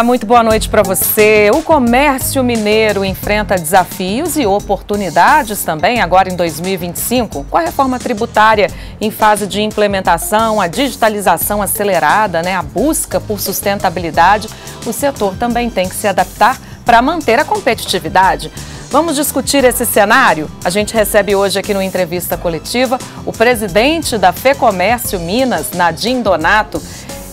Olá, muito boa noite para você. O comércio mineiro enfrenta desafios e oportunidades também agora em 2025, com a reforma tributária em fase de implementação, a digitalização acelerada, a busca por sustentabilidade. O setor também tem que se adaptar para manter a competitividade. Vamos discutir esse cenário? A gente recebe hoje aqui no Entrevista Coletiva o presidente da FEComércio Minas, Nadim Donato.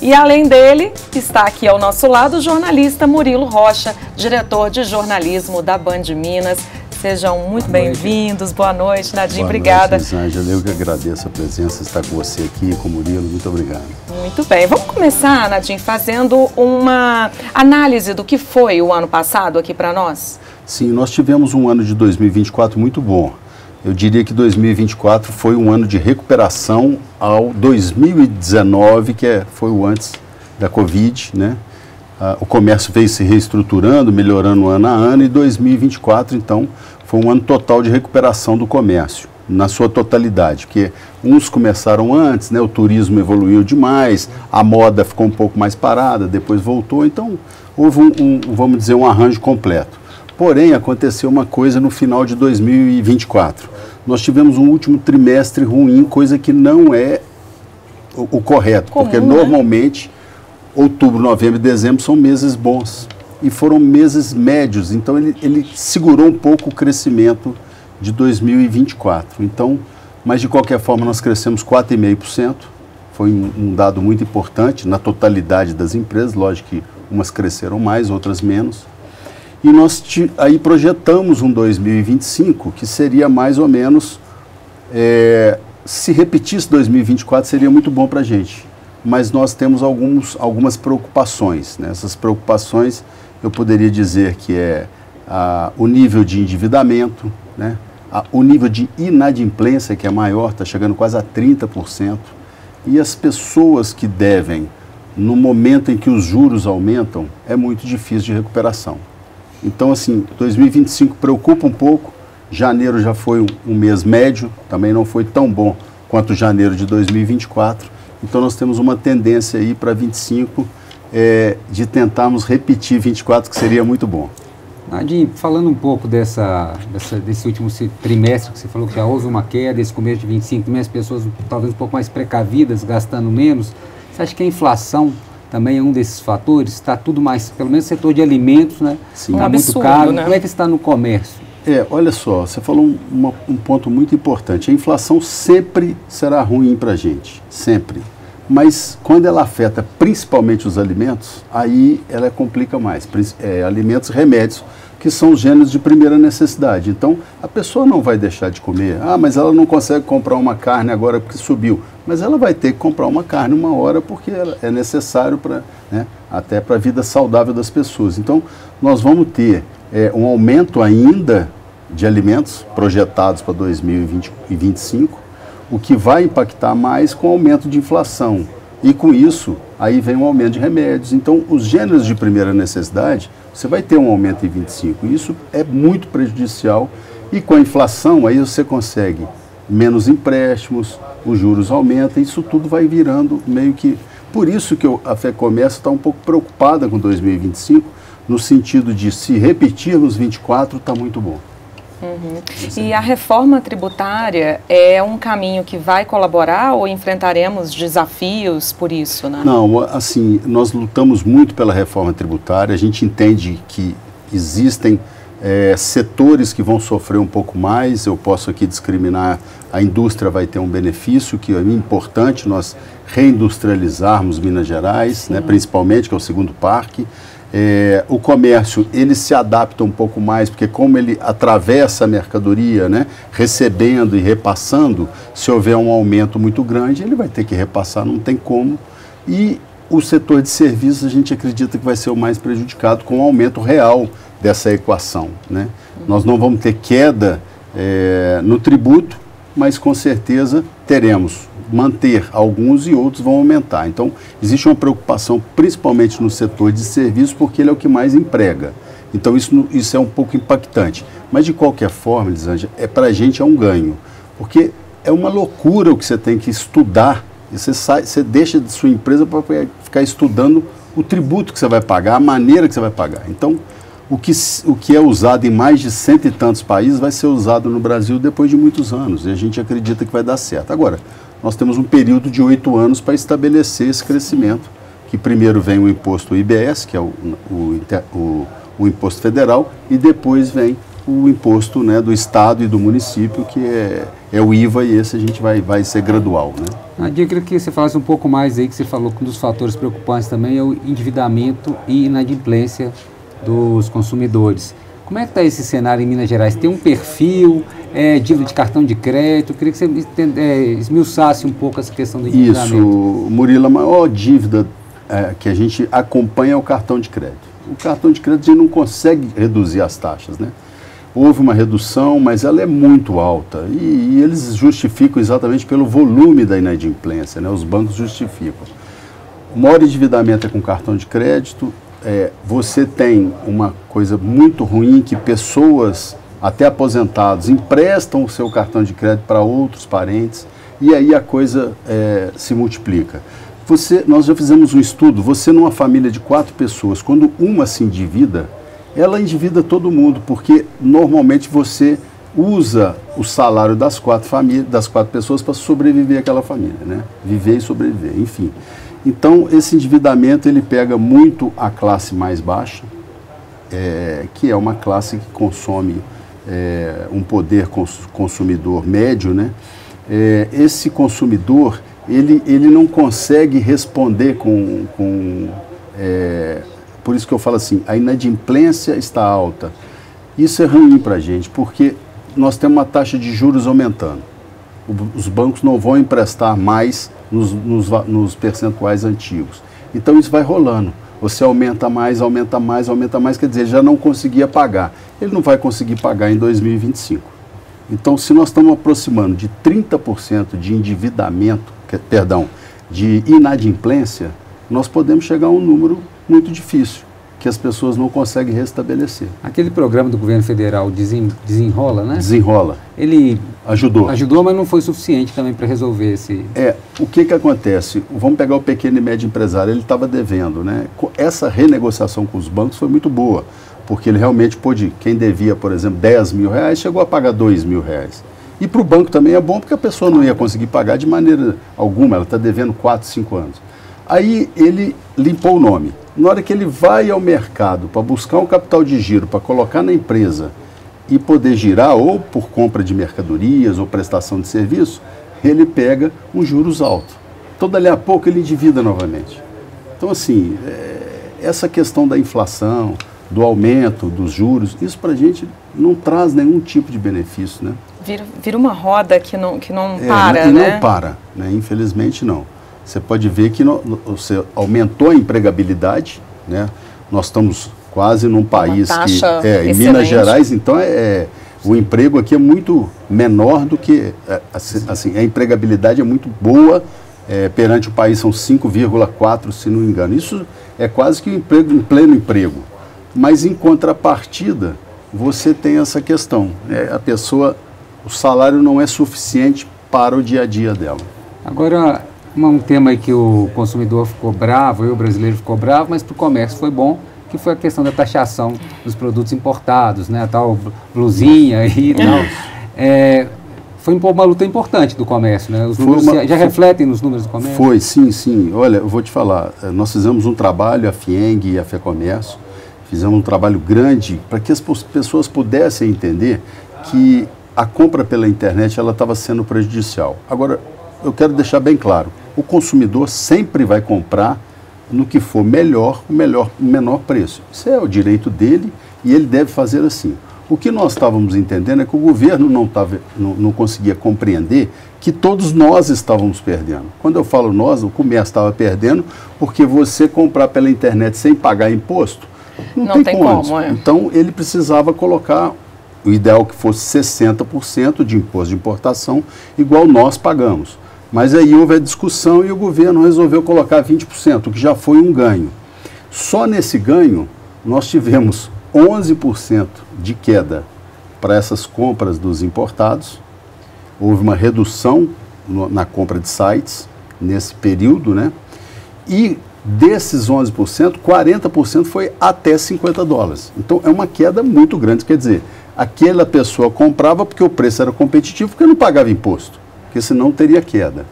E além dele, está aqui ao nosso lado o jornalista Murilo Rocha, diretor de jornalismo da Band Minas. Sejam muito bem-vindos. Boa noite, Nadim. Obrigada. Boa noite, Elisângela. Eu que agradeço a presença, estar com você aqui, com o Murilo. Muito obrigado. Muito bem. Vamos começar, Nadim, fazendo uma análise do que foi o ano passado aqui para nós? Sim, nós tivemos um ano de 2024 muito bom. Eu diria que 2024 foi um ano de recuperação ao 2019, foi o antes da Covid, né? O comércio veio se reestruturando, melhorando ano a ano, e 2024, então, foi um ano total de recuperação do comércio, na sua totalidade, porque uns começaram antes, né? O turismo evoluiu demais, a moda ficou um pouco mais parada, depois voltou, então houve vamos dizer, um arranjo completo. Porém, aconteceu uma coisa no final de 2024. Nós tivemos um último trimestre ruim, coisa que não é o correto, comum, porque normalmente outubro, novembro e dezembro são meses bons. E foram meses médios, então ele segurou um pouco o crescimento de 2024. Então, mas de qualquer forma nós crescemos 4,5%, foi um dado muito importante na totalidade das empresas, lógico que umas cresceram mais, outras menos. E nós aí projetamos um 2025 que seria mais ou menos, se repetisse 2024 seria muito bom para a gente. Mas nós temos algumas preocupações, né? Essas preocupações eu poderia dizer que o nível de endividamento, né? O nível de inadimplência que é maior, está chegando quase a 30%. E as pessoas que devem, no momento em que os juros aumentam, é muito difícil de recuperação. Então, assim, 2025 preocupa um pouco. Janeiro já foi um mês médio, também não foi tão bom quanto janeiro de 2024. Então, nós temos uma tendência aí para 25 de tentarmos repetir 24, que seria muito bom. Nadim, falando um pouco desse último trimestre que você falou que já houve uma queda, esse começo de 25, também as pessoas talvez um pouco mais precavidas, gastando menos. Você acha que a inflação também é um desses fatores? Está tudo mais, pelo menos o setor de alimentos, né? Sim. Está muito caro. Né? Como é que está no comércio? Olha só, você falou um ponto muito importante. A inflação sempre será ruim para a gente, sempre. Mas quando ela afeta principalmente os alimentos, aí ela complica mais. Alimentos e remédios, que são os gêneros de primeira necessidade. Então, a pessoa não vai deixar de comer. Mas ela não consegue comprar uma carne agora porque subiu. Mas ela vai ter que comprar uma carne uma hora porque é necessário até para a vida saudável das pessoas. Então, nós vamos ter um aumento ainda de alimentos projetados para 2025, o que vai impactar mais com o aumento de inflação. E com isso, aí vem um aumento de remédios. Então, os gêneros de primeira necessidade, você vai ter um aumento em 25. E isso é muito prejudicial. E com a inflação, aí você consegue menos empréstimos, os juros aumentam, isso tudo vai virando meio que... Por isso que a FEComércio está um pouco preocupada com 2025, no sentido de se repetirmos 24, está muito bom. Uhum. E a reforma tributária é um caminho que vai colaborar ou enfrentaremos desafios por isso, né? Não, assim, nós lutamos muito pela reforma tributária, a gente entende que existem setores que vão sofrer um pouco mais. Eu posso aqui discriminar, a indústria vai ter um benefício que é importante nós reindustrializarmos Minas Gerais, né, principalmente, que é o segundo parque. O comércio, ele se adapta um pouco mais, porque como ele atravessa a mercadoria, né, recebendo e repassando, se houver um aumento muito grande, ele vai ter que repassar, não tem como. E o setor de serviços, a gente acredita que vai ser o mais prejudicado com o aumento real dessa equação, né? Nós não vamos ter queda no tributo, mas com certeza teremos manter alguns e outros vão aumentar. Então, existe uma preocupação principalmente no setor de serviços, porque ele é o que mais emprega. Então, isso é um pouco impactante. Mas, de qualquer forma, Elisângela, para a gente é um ganho, porque é uma loucura o que você tem que estudar. E você deixa de sua empresa para ficar estudando o tributo que você vai pagar, a maneira que você vai pagar. Então, o que é usado em mais de 100 e tantos países vai ser usado no Brasil depois de muitos anos, e a gente acredita que vai dar certo. Agora, nós temos um período de 8 anos para estabelecer esse crescimento, que primeiro vem o imposto IBS, que é o imposto federal, e depois vem o imposto, né, do Estado e do município, que é o IVA, e esse a gente vai ser gradual, né? Eu queria que você falasse um pouco mais aí, que você falou que um dos fatores preocupantes também é o endividamento e inadimplência dos consumidores. Como é que está esse cenário em Minas Gerais? Tem um perfil, dívida de cartão de crédito? Eu queria que você esmiuçasse um pouco essa questão do endividamento. Isso, Murilo, a maior dívida que a gente acompanha é o cartão de crédito. O cartão de crédito a gente não consegue reduzir as taxas, né? Houve uma redução, mas ela é muito alta, e eles justificam exatamente pelo volume da inadimplência, né? Os bancos justificam. O maior endividamento é com cartão de crédito. Você tem uma coisa muito ruim, que pessoas, até aposentados, emprestam o seu cartão de crédito para outros parentes, e aí a coisa se multiplica. Nós já fizemos um estudo, você numa família de 4 pessoas, quando uma se endivida, ela endivida todo mundo, porque normalmente você usa o salário das 4 pessoas para sobreviver àquela família, né? Viver e sobreviver, enfim. Então, esse endividamento, ele pega muito a classe mais baixa, que é uma classe que consome um poder consumidor médio, né? Esse consumidor, ele não consegue responder por isso que eu falo assim, a inadimplência está alta. Isso é ruim para a gente, porque nós temos uma taxa de juros aumentando. Os bancos não vão emprestar mais nos percentuais antigos. Então isso vai rolando. Você aumenta mais, quer dizer, ele já não conseguia pagar. Ele não vai conseguir pagar em 2025. Então, se nós estamos aproximando de 30% de endividamento, de inadimplência, nós podemos chegar a um número muito difícil, que as pessoas não conseguem restabelecer. Aquele programa do governo federal Desenrola, né? Desenrola. Ele ajudou, mas não foi suficiente também para resolver esse... O que acontece? Vamos pegar o pequeno e médio empresário, ele estava devendo, né? Essa renegociação com os bancos foi muito boa, porque ele realmente pôde, quem devia, por exemplo, 10 mil reais, chegou a pagar 2 mil reais. E para o banco também é bom, porque a pessoa não ia conseguir pagar de maneira alguma, ela está devendo 4, 5 anos. Aí ele limpou o nome. Na hora que ele vai ao mercado para buscar um capital de giro, para colocar na empresa e poder girar, ou por compra de mercadorias ou prestação de serviço, ele pega um juros alto. Então, dali a pouco, ele endivida novamente. Então, assim, essa questão da inflação, do aumento dos juros, isso para a gente não traz nenhum tipo de benefício, né? Vira uma roda que não para, né? Não para, né? Infelizmente não. Você pode ver que você aumentou a empregabilidade, né? Nós estamos quase num país que... em Minas Gerais, então, o emprego aqui é muito menor do que... assim, a empregabilidade é muito boa, perante o país são 5,4, se não me engano. Isso é quase que um pleno emprego. Mas, em contrapartida, você tem essa questão. O salário não é suficiente para o dia a dia dela. Agora... um tema aí que o consumidor ficou bravo, o brasileiro ficou bravo, mas para o comércio foi bom, que foi a questão da taxação dos produtos importados, né, a tal blusinha aí e tal. Foi uma luta importante do comércio, né? Os números já refletem nos números do comércio? Foi, sim. Olha, eu vou te falar, nós fizemos um trabalho, a FIENG e a FEComércio, fizemos um trabalho grande para que as pessoas pudessem entender que a compra pela internet ela estava sendo prejudicial. Agora, eu quero deixar bem claro, o consumidor sempre vai comprar no que for melhor, o menor preço. Isso é o direito dele e ele deve fazer assim. O que nós estávamos entendendo é que o governo não conseguia compreender que todos nós estávamos perdendo. Quando eu falo nós, o comércio estava perdendo porque você comprar pela internet sem pagar imposto, não tem como. Então ele precisava colocar, o ideal que fosse 60% de imposto de importação, igual nós pagamos. Mas aí houve a discussão e o governo resolveu colocar 20%, o que já foi um ganho. Só nesse ganho, nós tivemos 11% de queda para essas compras dos importados. Houve uma redução na compra de sites nesse período, né? E Desses 11%, 40% foi até $50. Então, é uma queda muito grande. Quer dizer, aquela pessoa comprava porque o preço era competitivo, porque não pagava imposto, porque senão teria queda.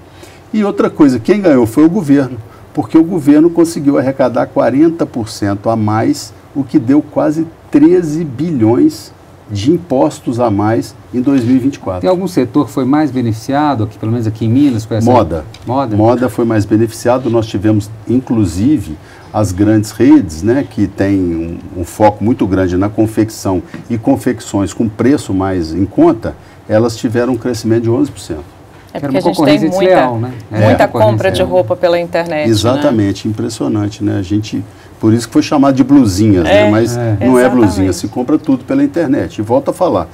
E outra coisa, quem ganhou foi o governo, porque o governo conseguiu arrecadar 40% a mais, o que deu quase 13 bilhões de impostos a mais em 2024. Tem algum setor que foi mais beneficiado, aqui, pelo menos aqui em Minas? Com essa... Moda. Moda foi mais beneficiado. Nós tivemos, inclusive, as grandes redes, né, que têm um foco muito grande na confecção e confecções com preço mais em conta, elas tiveram um crescimento de 11%. É porque a gente tem muita compra de roupa pela internet. Exatamente, né? Impressionante, né? Por isso que foi chamado de blusinhas, né? Mas não é blusinha, se compra tudo pela internet. E volto a falar,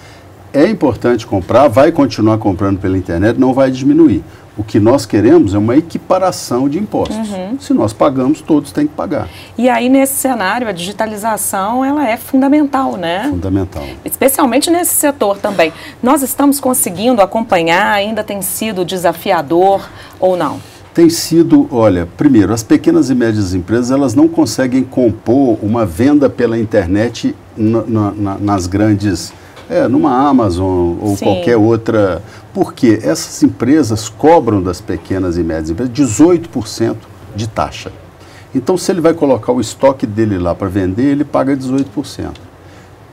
é importante comprar, vai continuar comprando pela internet, não vai diminuir. O que nós queremos é uma equiparação de impostos. Se nós pagamos, todos têm que pagar. E aí, nesse cenário, a digitalização, ela é fundamental, né? Fundamental. Especialmente nesse setor também. Nós estamos conseguindo acompanhar, ainda tem sido desafiador ou não? Tem sido, olha, primeiro, as pequenas e médias empresas, elas não conseguem compor uma venda pela internet nas grandes, numa Amazon ou qualquer outra, porque essas empresas cobram das pequenas e médias empresas 18% de taxa. Então, se ele vai colocar o estoque dele lá para vender, ele paga 18%.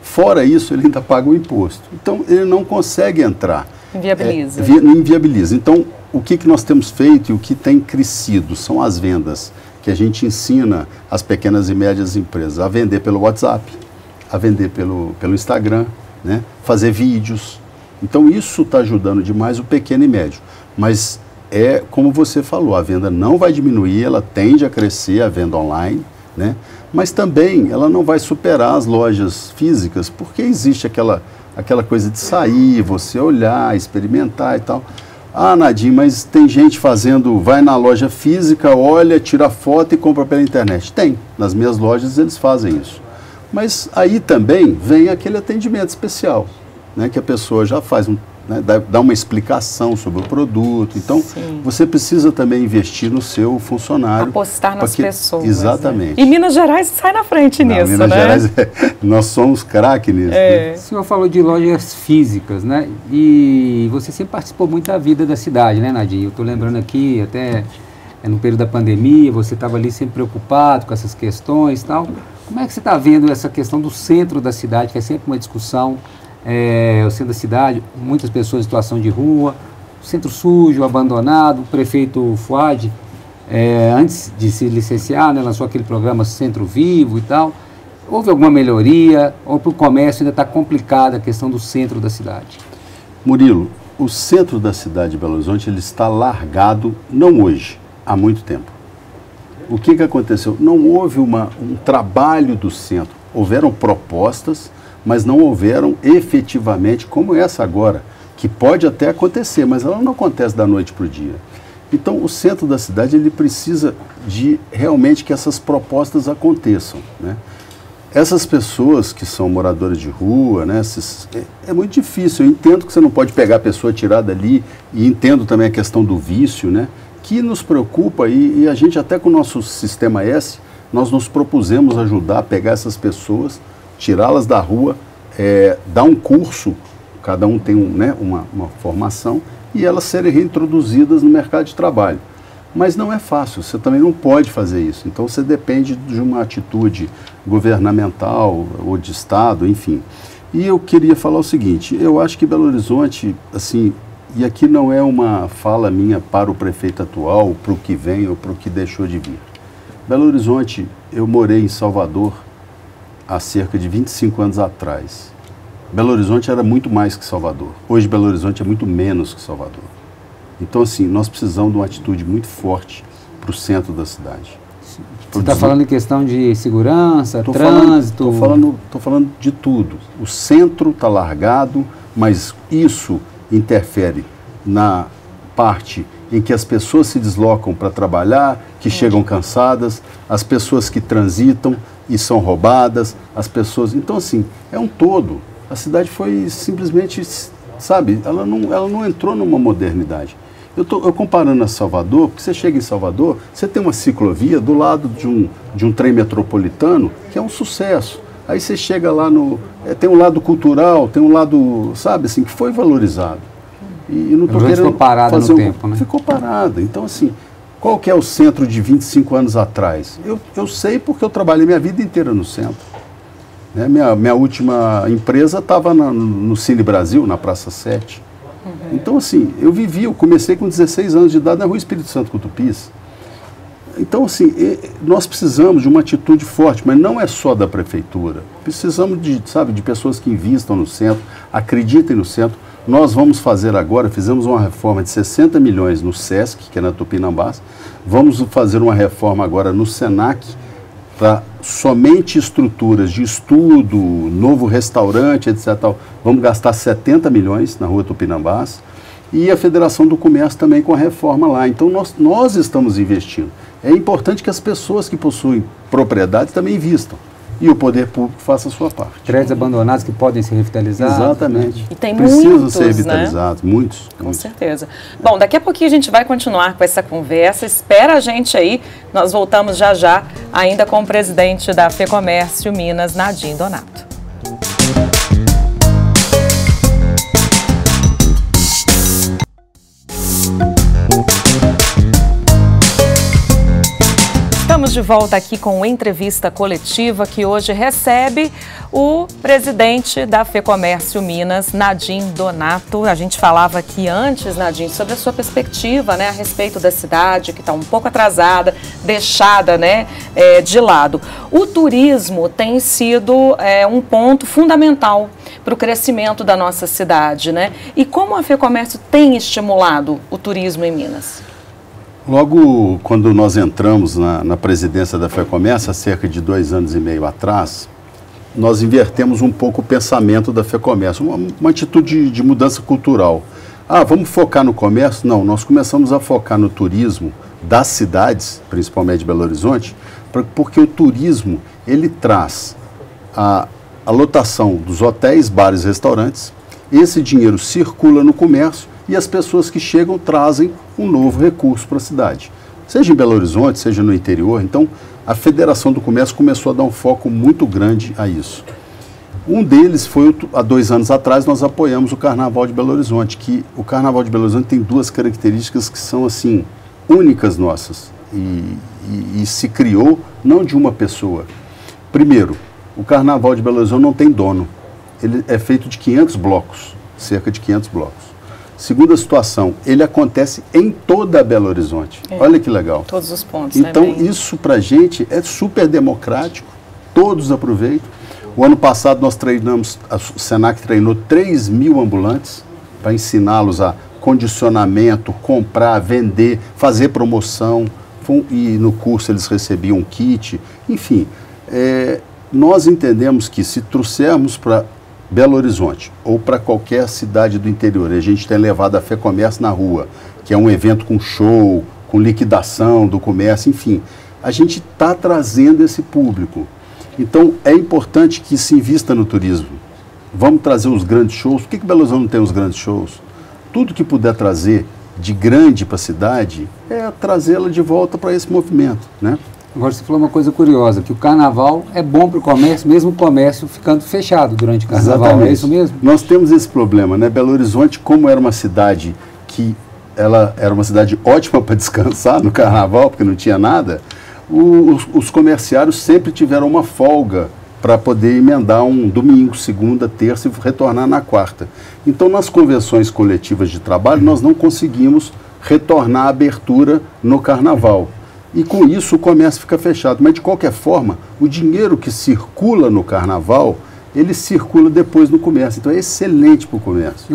Fora isso, ele ainda paga o imposto. Então, ele não consegue entrar. Inviabiliza. Inviabiliza. Então, o que nós temos feito e o que tem crescido são as vendas, que a gente ensina as pequenas e médias empresas a vender pelo WhatsApp, a vender pelo Instagram, né? Fazer vídeos. Então, isso está ajudando demais o pequeno e médio. Mas como você falou, a venda não vai diminuir, ela tende a crescer, a venda online, né? Mas também ela não vai superar as lojas físicas, porque existe aquela coisa de sair, você olhar, experimentar e tal. Ah, Nadim, mas tem gente vai na loja física, olha, tira foto e compra pela internet. Tem, nas minhas lojas eles fazem isso. Mas aí também vem aquele atendimento especial, né, que a pessoa já faz, dá uma explicação sobre o produto. Então, você precisa também investir no seu funcionário. Apostar nas pessoas. Exatamente. Né? E Minas Gerais sai na frente nisso, Minas né? Gerais, nós somos craque nisso. Né? O senhor falou de lojas físicas, né? E você sempre participou muito da vida da cidade, né, Nadim? Eu estou lembrando aqui, até no período da pandemia, você estava ali sempre preocupado com essas questões e tal. Como é que você está vendo essa questão do centro da cidade, que é sempre uma discussão? O centro da cidade, muitas pessoas em situação de rua, centro sujo, abandonado. O prefeito Fuad, antes de se licenciar, né, lançou aquele programa Centro Vivo e tal. Houve alguma melhoria? Ou para o comércio ainda está complicada a questão do centro da cidade? Murilo, o centro da cidade de Belo Horizonte ele está largado, não hoje, há muito tempo. O que aconteceu? Não houve um trabalho do centro. Houveram propostas, mas não houveram efetivamente como essa agora, que pode até acontecer, mas ela não acontece da noite para o dia. Então, o centro da cidade ele precisa de realmente que essas propostas aconteçam, né? Essas pessoas que são moradores de rua, né, é muito difícil. Eu entendo que você não pode pegar a pessoa, tirar dali, e entendo também a questão do vício, né, que nos preocupa, e a gente até com o nosso Sistema S, nós nos propusemos ajudar a pegar essas pessoas, tirá-las da rua, dar um curso, cada um tem uma formação, e elas serem reintroduzidas no mercado de trabalho. Mas não é fácil, você também não pode fazer isso. Então você depende de uma atitude governamental ou de Estado, enfim. E eu queria falar o seguinte, eu acho que Belo Horizonte, assim, e aqui não é uma fala minha para o prefeito atual, para o que vem ou para o que deixou de vir. Belo Horizonte, eu morei em Salvador há cerca de 25 anos atrás. Belo Horizonte era muito mais que Salvador. Hoje Belo Horizonte é muito menos que Salvador. Então, assim, nós precisamos de uma atitude muito forte para o centro da cidade. Você está falando em questão de segurança, trânsito? Estou falando de tudo. O centro está largado, mas isso interfere na parte em que as pessoas se deslocam para trabalhar, que chegam cansadas, as pessoas que transitam e são roubadas, as pessoas... Então, assim, é um todo. A cidade foi simplesmente, sabe, ela não entrou numa modernidade. Eu comparando a Salvador, porque você chega em Salvador, você tem uma ciclovia do lado de um trem metropolitano, que é um sucesso. Aí você chega lá tem um lado cultural, tem um lado, sabe, assim, que foi valorizado. E não estou querendo ficou parada fazer no tempo, né? Ficou parada. Então, assim, qual que é o centro de 25 anos atrás? Eu sei porque eu trabalhei minha vida inteira no centro. Né? Minha última empresa estava no Cine Brasil, na Praça 7. Então, assim, eu comecei com 16 anos de idade na Rua Espírito Santo, com Tupis. Então, assim, nós precisamos de uma atitude forte, mas não é só da prefeitura. Precisamos de pessoas que invistam no centro, acreditem no centro. Nós vamos fazer agora, fizemos uma reforma de 60 milhões no SESC, que é na Tupinambás. Vamos fazer uma reforma agora no SENAC, para somente estruturas de estudo, novo restaurante, etc. Vamos gastar 70 milhões na Rua Tupinambás. E a Federação do Comércio também com a reforma lá. Então, nós estamos investindo. É importante que as pessoas que possuem propriedade também invistam. E o poder público faça a sua parte. Prédios abandonados que podem ser revitalizados. Exatamente. E tem precisam muitos, ser revitalizados, né? Muitos. Com certeza. Bom, daqui a pouquinho a gente vai continuar com essa conversa. Espera a gente aí. Nós voltamos já já, ainda com o presidente da FEComércio Minas, Nadim Donato. Estamos de volta aqui com uma entrevista coletiva que hoje recebe o presidente da FEComércio Minas, Nadim Donato. A gente falava aqui antes, Nadim, sobre a sua perspectiva, né, a respeito da cidade, que está um pouco atrasada, deixada, né, de lado. O turismo tem sido um ponto fundamental para o crescimento da nossa cidade, né? E como a FEComércio tem estimulado o turismo em Minas? Logo quando nós entramos na presidência da FEComércio, há cerca de 2 anos e meio atrás, nós invertemos um pouco o pensamento da FEComércio, uma atitude de mudança cultural. Vamos focar no comércio? Não, nós começamos a focar no turismo das cidades, principalmente de Belo Horizonte, porque o turismo, ele traz a lotação dos hotéis, bares e restaurantes, esse dinheiro circula no comércio e as pessoas que chegam trazem um novo recurso para a cidade. Seja em Belo Horizonte, seja no interior. Então, a Federação do Comércio começou a dar um foco muito grande a isso. Um deles foi, há 2 anos atrás, nós apoiamos o Carnaval de Belo Horizonte, que o Carnaval de Belo Horizonte tem 2 características que são, assim, únicas nossas. E se criou não de uma pessoa. Primeiro, o Carnaval de Belo Horizonte não tem dono. Ele é feito de 500 blocos, cerca de 500 blocos. Segunda situação, ele acontece em toda Belo Horizonte. Olha que legal. Todos os pontos, então, né? Isso para a gente é super democrático, todos aproveitam. O ano passado nós treinamos, a SENAC treinou 3.000 ambulantes para ensiná-los a condicionamento, comprar, vender, fazer promoção. E no curso eles recebiam um kit. Enfim, nós entendemos que se trouxermos para Belo Horizonte ou para qualquer cidade do interior, a gente tem levado a FEComércio na rua, que é um evento com show, com liquidação do comércio, enfim, a gente está trazendo esse público. Então, é importante que se invista no turismo. Vamos trazer os grandes shows. Por que Belo Horizonte não tem os grandes shows? Tudo que puder trazer de grande para a cidade é trazê-la de volta para esse movimento, né? Agora você falou uma coisa curiosa, que o carnaval é bom para o comércio, mesmo o comércio ficando fechado durante o carnaval. Exatamente. É isso mesmo? Nós temos esse problema, né? Belo Horizonte, como era uma cidade que ela era uma cidade ótima para descansar no carnaval, porque não tinha nada, os comerciários sempre tiveram uma folga para poder emendar um domingo, segunda, terça e retornar na quarta. Então, nas convenções coletivas de trabalho, nós não conseguimos retornar a abertura no carnaval. E com isso o comércio fica fechado. Mas, de qualquer forma, o dinheiro que circula no carnaval, ele circula depois no comércio. Então, é excelente para o comércio.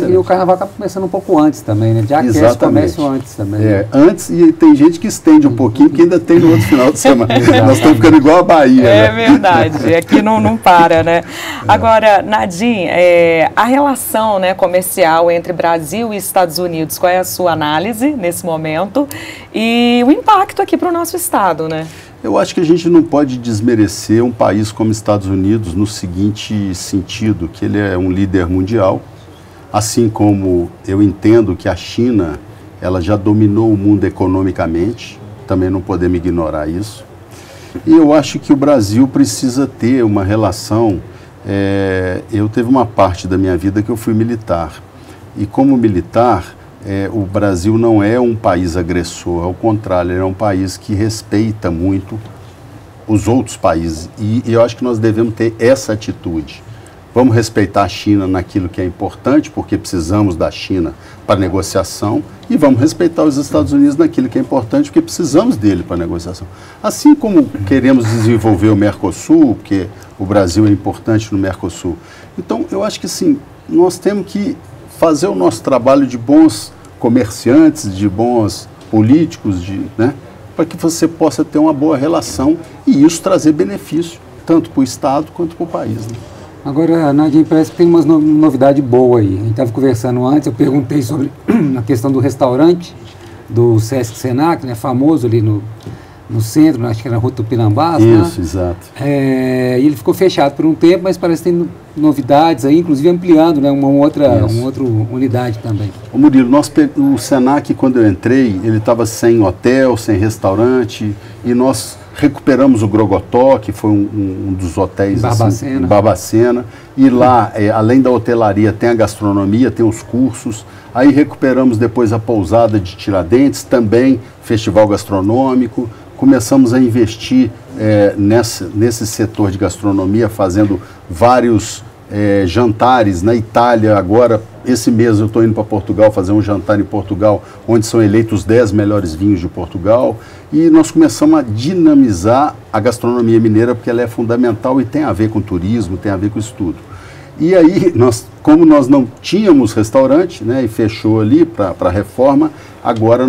E o carnaval acaba começando um pouco antes também, né? Já aquece o comércio antes também. Antes, e tem gente que estende um pouquinho, que ainda tem no outro final de semana. Nós estamos ficando igual a Bahia. É, né? Verdade, aqui não para, né? Agora, Nadim, a relação, né, comercial entre Brasil e Estados Unidos, qual é a sua análise nesse momento? E o impacto aqui para o nosso estado, né? Eu acho que a gente não pode desmerecer um país como Estados Unidos no seguinte sentido, que ele é um líder mundial, assim como eu entendo que a China ela já dominou o mundo economicamente, também não podemos ignorar isso. E eu acho que o Brasil precisa ter uma relação. Eu teve uma parte da minha vida que eu fui militar. E como militar, o Brasil não é um país agressor, ao contrário, ele é um país que respeita muito os outros países. E eu acho que nós devemos ter essa atitude. Vamos respeitar a China naquilo que é importante, porque precisamos da China para negociação, e vamos respeitar os Estados Unidos naquilo que é importante, porque precisamos dele para negociação. Assim como queremos desenvolver o Mercosul, porque o Brasil é importante no Mercosul. Então, eu acho que sim, nós temos que fazer o nosso trabalho de bons comerciantes, de bons políticos, né, para que você possa ter uma boa relação e isso trazer benefício, tanto para o Estado quanto para o país. Né? Agora, Nadim, parece que tem uma novidade boa aí. A gente estava conversando antes, eu perguntei sobre a questão do restaurante do Sesc Senac, né, famoso ali no centro, acho que era na Rua Tupinambás. Isso, né? Exato. E ele ficou fechado por um tempo, mas parece que tem novidades aí, inclusive ampliando, né, uma outra unidade também. Ô Murilo, o Senac, quando eu entrei, ele estava sem hotel, sem restaurante, e nós recuperamos o Grogotó, que foi um dos hotéis Barbacena. Em Barbacena, e lá, além da hotelaria, tem a gastronomia, tem os cursos. Aí recuperamos depois a pousada de Tiradentes, também festival gastronômico. Começamos a investir nesse setor de gastronomia, fazendo vários jantares na Itália. Agora, esse mês eu estou indo para Portugal fazer um jantar em Portugal, onde são eleitos os 10 melhores vinhos de Portugal. E nós começamos a dinamizar a gastronomia mineira, porque ela é fundamental e tem a ver com turismo, tem a ver com isso tudo. E aí, como nós não tínhamos restaurante, né, e fechou ali para a reforma, agora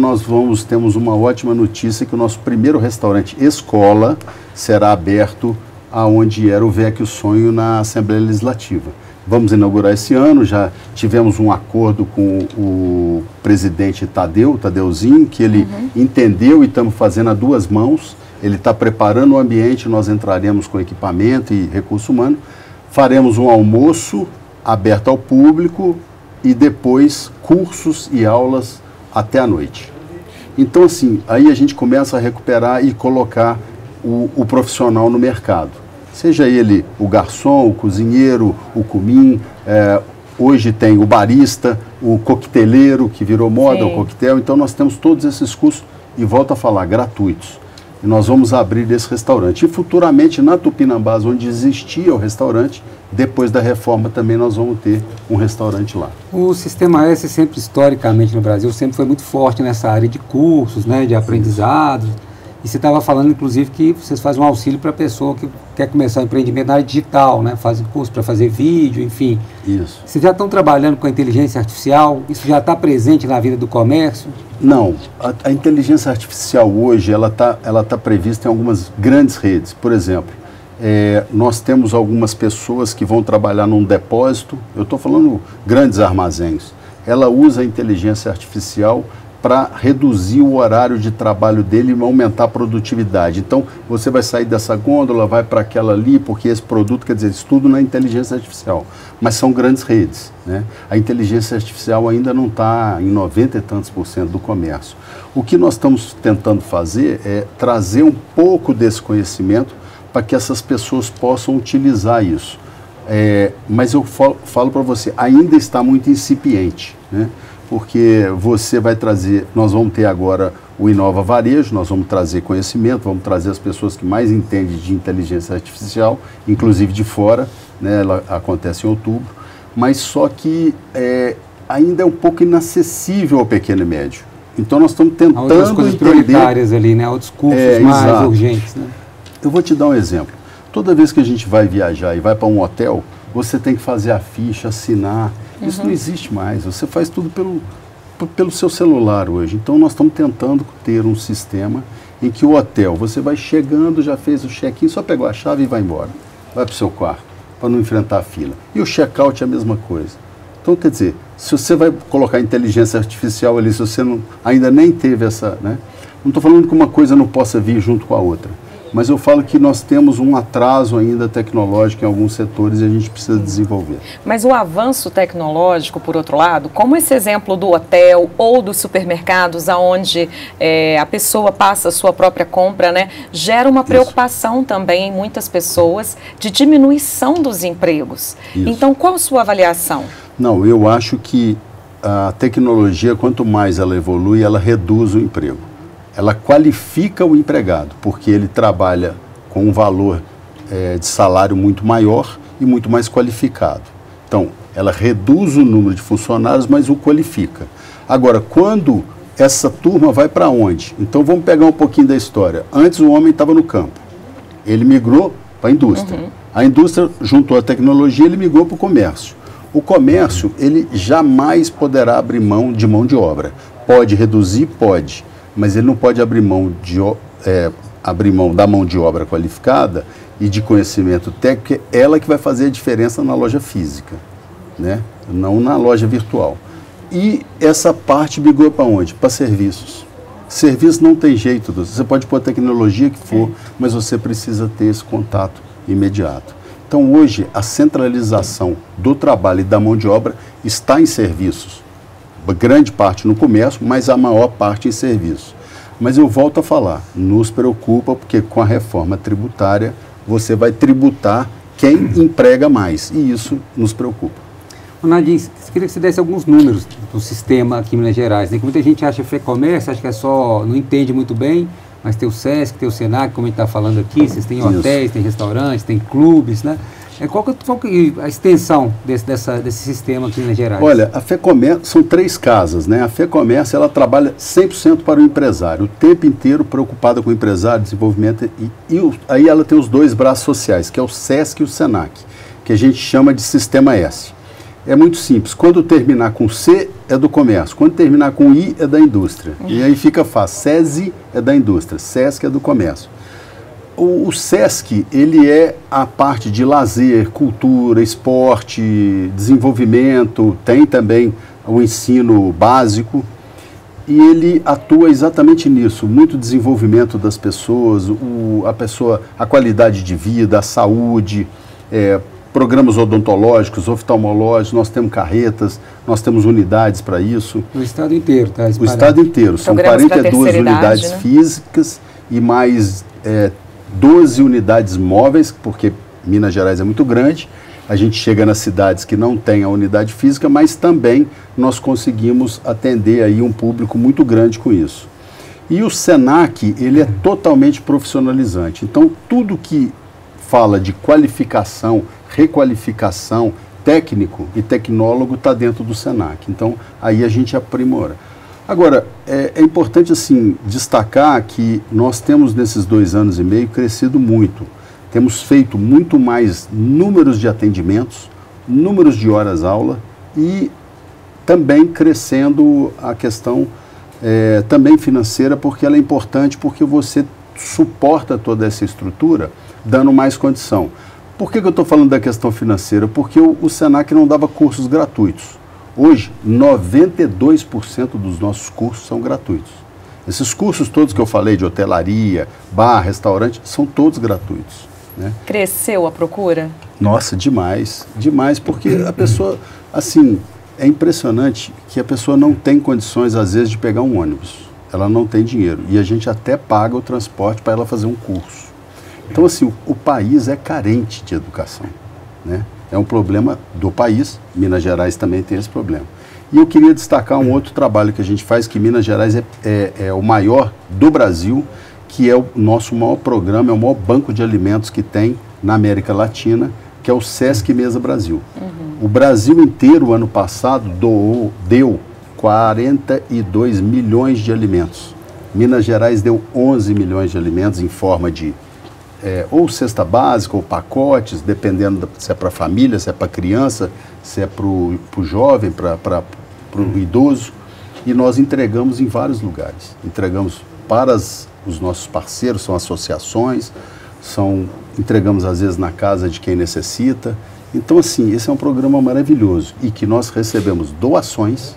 temos uma ótima notícia que o nosso primeiro restaurante escola será aberto aonde era o Vecchio Sonho na Assembleia Legislativa. Vamos inaugurar esse ano, já tivemos um acordo com o presidente Tadeuzinho, que ele entendeu e estamos fazendo a duas mãos. Ele está preparando o ambiente, nós entraremos com equipamento e recurso humano, faremos um almoço aberto ao público e depois cursos e aulas até a noite. Então, assim, aí a gente começa a recuperar e colocar o profissional no mercado. Seja ele o garçom, o cozinheiro, o cumim, hoje tem o barista, o coqueteleiro, que virou moda, o coquetel. Então nós temos todos esses cursos, e volto a falar, gratuitos. E nós vamos abrir esse restaurante. E futuramente na Tupinambás, onde existia o restaurante, depois da reforma também nós vamos ter um restaurante lá. O Sistema S sempre, historicamente no Brasil, sempre foi muito forte nessa área de cursos, né, de aprendizado. E você estava falando, inclusive, que vocês fazem um auxílio para a pessoa que quer começar um empreendimento na área digital, né? Fazem curso para fazer vídeo, enfim. Isso. Vocês já estão trabalhando com a inteligência artificial? Isso já está presente na vida do comércio? Não. A inteligência artificial hoje, ela tá prevista em algumas grandes redes. Por exemplo, nós temos algumas pessoas que vão trabalhar num depósito, eu estou falando grandes armazéns. Ela usa a inteligência artificial para reduzir o horário de trabalho dele e aumentar a produtividade. Então, você vai sair dessa gôndola, vai para aquela ali, porque esse produto, quer dizer, isso tudo na inteligência artificial. Mas são grandes redes, né? A inteligência artificial ainda não está em 90 e tantos % do comércio. O que nós estamos tentando fazer é trazer um pouco desse conhecimento para que essas pessoas possam utilizar isso. Mas eu falo para você, ainda está muito incipiente, né? Porque você vai trazer, nós vamos ter agora o Inova Varejo, nós vamos trazer conhecimento, vamos trazer as pessoas que mais entendem de inteligência artificial, inclusive de fora, né, ela acontece em outubro, mas só que ainda é um pouco inacessível ao pequeno e médio. Então nós estamos tentando entender... Outras coisas prioritárias ali, né, outros cursos mais exato. Urgentes. Né? Eu vou te dar um exemplo. Toda vez que a gente vai viajar e vai para um hotel, você tem que fazer a ficha, assinar. Isso não existe mais. Você faz tudo pelo seu celular hoje. Então nós estamos tentando ter um sistema em que o hotel, você vai chegando, já fez o check-in, só pegou a chave e vai embora. Vai para o seu quarto, para não enfrentar a fila. E o check-out é a mesma coisa. Então, quer dizer, se você vai colocar inteligência artificial ali, se você ainda nem teve essa... Né? Não estou falando que uma coisa não possa vir junto com a outra. mas eu falo que nós temos um atraso ainda tecnológico em alguns setores e a gente precisa desenvolver. Mas o avanço tecnológico, por outro lado, como esse exemplo do hotel ou dos supermercados, onde a pessoa passa a sua própria compra, né, gera uma preocupação também em muitas pessoas de diminuição dos empregos. Isso. Então, qual a sua avaliação? Não, eu acho que a tecnologia, quanto mais ela evolui, ela reduz o emprego. Ela qualifica o empregado, porque ele trabalha com um valor de salário muito maior e muito mais qualificado. Então, ela reduz o número de funcionários, mas o qualifica. Agora, quando essa turma vai para onde? Então, vamos pegar um pouquinho da história. Antes, o homem estava no campo. Ele migrou para a indústria. A indústria juntou a tecnologia, ele migrou para o comércio. O comércio, ele jamais poderá abrir mão de obra. Pode reduzir? Pode. Mas ele não pode abrir mão da mão de obra qualificada e de conhecimento técnico, é ela que vai fazer a diferença na loja física, né? Não na loja virtual. E essa parte migrou para onde? Para serviços. Serviço não tem jeito, você pode pôr a tecnologia que for, mas você precisa ter esse contato imediato. Então hoje a centralização do trabalho e da mão de obra está em serviços. Grande parte no comércio, mas a maior parte em serviço. Mas eu volto a falar, nos preocupa porque com a reforma tributária você vai tributar quem emprega mais e isso nos preocupa. Nadinho, queria que você desse alguns números do sistema aqui em Minas Gerais, né? Que muita gente acha FEComércio, acha que é só, não entende muito bem, mas tem o SESC, tem o SENAC, como a gente está falando aqui, vocês têm hotéis, tem restaurantes, tem clubes, né? Qual que é a extensão desse sistema aqui em Minas Gerais? Olha, a FEComércio são 3 casas, né? A FEComércio, ela trabalha 100% para o empresário, o tempo inteiro preocupada com o empresário, desenvolvimento, aí ela tem os 2 braços sociais, que é o SESC e o SENAC, que a gente chama de Sistema S. É muito simples, quando terminar com C é do comércio, quando terminar com I é da indústria, e aí fica fácil, SESI é da indústria, SESC é do comércio. O SESC, ele é a parte de lazer, cultura, esporte, desenvolvimento, tem também o ensino básico e ele atua exatamente nisso, muito desenvolvimento das pessoas, a qualidade de vida, a saúde, programas odontológicos, oftalmológicos, nós temos carretas, nós temos unidades para isso. No estado inteiro, tá? O estado inteiro, são 42 unidades físicas e mais 12 unidades móveis, porque Minas Gerais é muito grande, a gente chega nas cidades que não tem a unidade física, mas também nós conseguimos atender aí um público muito grande com isso. E o SENAC, ele é totalmente profissionalizante, então tudo que fala de qualificação, requalificação, técnico e tecnólogo está dentro do SENAC, então aí a gente aprimora. Agora, é importante assim destacar que nós temos nesses 2 anos e meio crescido muito. Temos feito muito mais números de atendimentos, números de horas-aula e também crescendo a questão também financeira, porque ela é importante, porque você suporta toda essa estrutura dando mais condição. Por que eu estou falando da questão financeira? Porque o SENAC não dava cursos gratuitos. Hoje, 92% dos nossos cursos são gratuitos. Esses cursos todos que eu falei, de hotelaria, bar, restaurante, são todos gratuitos, né? Cresceu a procura? Nossa, demais, demais, porque a pessoa, assim, é impressionante que a pessoa não tem condições, às vezes, de pegar um ônibus. Ela não tem dinheiro. E a gente até paga o transporte para ela fazer um curso. Então, assim, o país é carente de educação, né? É um problema do país, Minas Gerais também tem esse problema. E eu queria destacar um outro trabalho que a gente faz, que Minas Gerais é o maior do Brasil, que é o nosso maior programa, é o maior banco de alimentos que tem na América Latina, que é o SESC Mesa Brasil. O Brasil inteiro, ano passado, deu 42 milhões de alimentos. Minas Gerais deu 11 milhões de alimentos em forma de ou cesta básica ou pacotes, dependendo se é para família, se é para criança, se é para o jovem, para o idoso. E nós entregamos em vários lugares. Entregamos para os nossos parceiros, são associações, entregamos às vezes na casa de quem necessita. Então, assim, esse é um programa maravilhoso e que nós recebemos doações,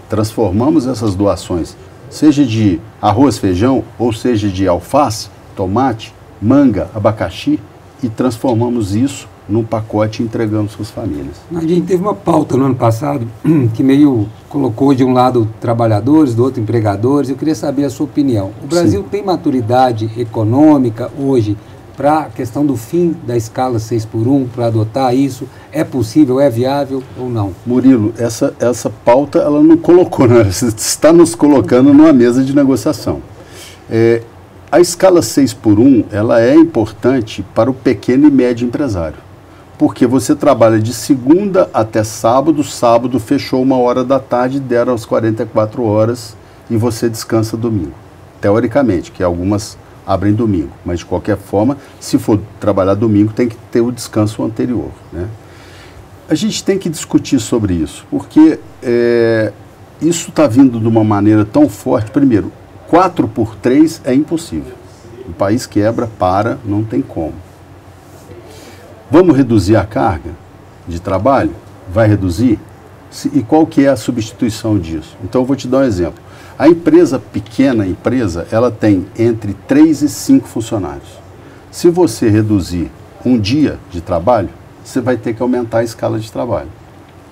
transformamos essas doações, seja de arroz, feijão, ou seja de alface, tomate, manga, abacaxi e transformamos isso num pacote e entregamos para as famílias. A gente teve uma pauta no ano passado que meio colocou de um lado trabalhadores, do outro empregadores. Eu queria saber a sua opinião. O Brasil tem maturidade econômica hoje para a questão do fim da escala 6x1, para adotar isso? É possível, é viável ou não? Murilo, essa pauta ela não colocou, né? Está nos colocando numa mesa de negociação. A escala 6x1 ela é importante para o pequeno e médio empresário, porque você trabalha de segunda até sábado, sábado fechou 1h da tarde, deram as 44 horas e você descansa domingo. Teoricamente, que algumas abrem domingo, mas de qualquer forma, se for trabalhar domingo, tem que ter o descanso anterior, né? A gente tem que discutir sobre isso, porque isso está vindo de uma maneira tão forte. Primeiro, 4x3 é impossível. O país quebra, para, não tem como. Vamos reduzir a carga de trabalho? Vai reduzir? E qual que é a substituição disso? Então, eu vou te dar um exemplo. A pequena empresa, ela tem entre 3 e 5 funcionários. Se você reduzir um dia de trabalho, você vai ter que aumentar a escala de trabalho.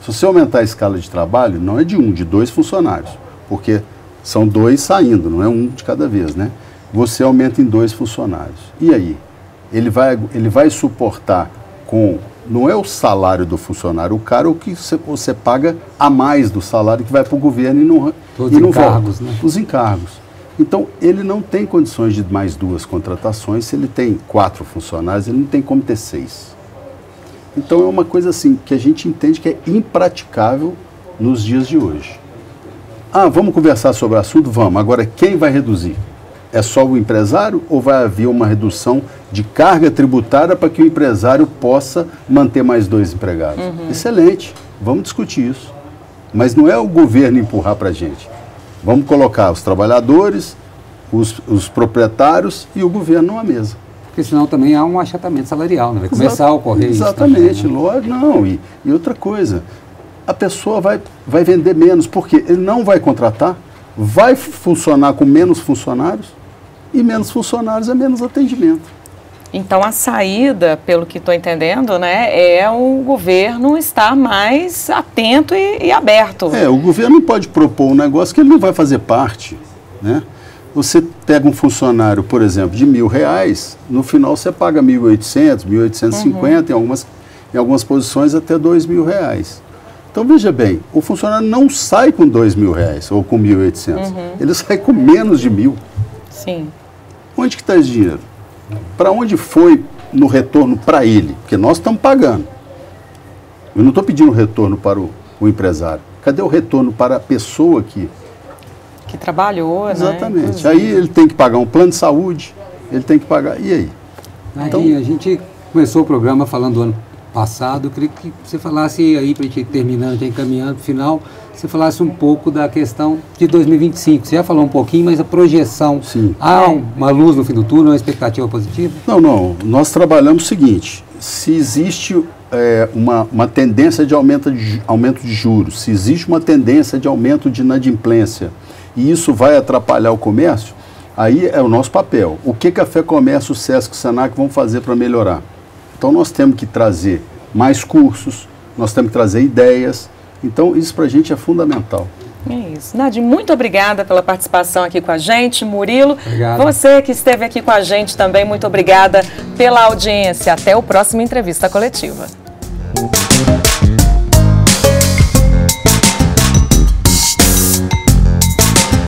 Se você aumentar a escala de trabalho, não é de 1, de 2 funcionários, porque são 2 saindo, não é 1 de cada vez, né? Você aumenta em 2 funcionários. E aí? Ele vai suportar com... Não é o salário do funcionário, o cara é o que você paga a mais do salário que vai para o governo e não Todos os encargos, volta. Né? Os encargos. Então, ele não tem condições de mais 2 contratações. Se ele tem 4 funcionários, ele não tem como ter 6. Então, é uma coisa assim, que a gente entende que é impraticável nos dias de hoje. Vamos conversar sobre o assunto? Vamos. Agora, quem vai reduzir? É só o empresário ou vai haver uma redução de carga tributária para que o empresário possa manter mais 2 empregados? Excelente, vamos discutir isso. Mas não é o governo empurrar para a gente. Vamos colocar os trabalhadores, os proprietários e o governo numa mesa. Porque senão também há um achatamento salarial, né? Vai começar a ocorrer isso. Exatamente, lógico. Não, e outra coisa, a pessoa vai vender menos, porque ele não vai contratar, vai funcionar com menos funcionários, e menos funcionários é menos atendimento. Então, a saída, pelo que estou entendendo, né, é o governo estar mais atento e aberto. O governo não pode propor um negócio que ele não vai fazer parte, né? Você pega um funcionário, por exemplo, de R$1.000, no final você paga 1.800, 1.850, em algumas posições até R$2.000. Então, veja bem, o funcionário não sai com R$2.000 ou com 1.800, ele sai com menos de 1.000. Sim. Onde que está esse dinheiro? Para onde foi no retorno para ele? Porque nós estamos pagando. Eu não estou pedindo retorno para o empresário. Cadê o retorno para a pessoa que trabalhou, exatamente. Né? Aí ele tem que pagar um plano de saúde, ele tem que pagar. E aí? Então, a gente começou o programa falando do ano passado. Eu queria que você falasse aí, para a gente ir terminando, já encaminhando para o final, você falasse um pouco da questão de 2025. Você já falou um pouquinho, mas a projeção. Sim. Há uma luz no fim do túnel, uma expectativa positiva? Não. Nós trabalhamos o seguinte: se existe uma tendência de aumento de juros, se existe uma tendência de aumento de inadimplência, e isso vai atrapalhar o comércio, aí é o nosso papel. O que a FEComércio, o SESC e o SENAC vão fazer para melhorar? Então, nós temos que trazer mais cursos, nós temos que trazer ideias. Então, isso para a gente é fundamental. É isso. Nadim, muito obrigada pela participação aqui com a gente. Murilo, obrigado. Você que esteve aqui com a gente também, muito obrigada pela audiência. Até o próximo Entrevista Coletiva.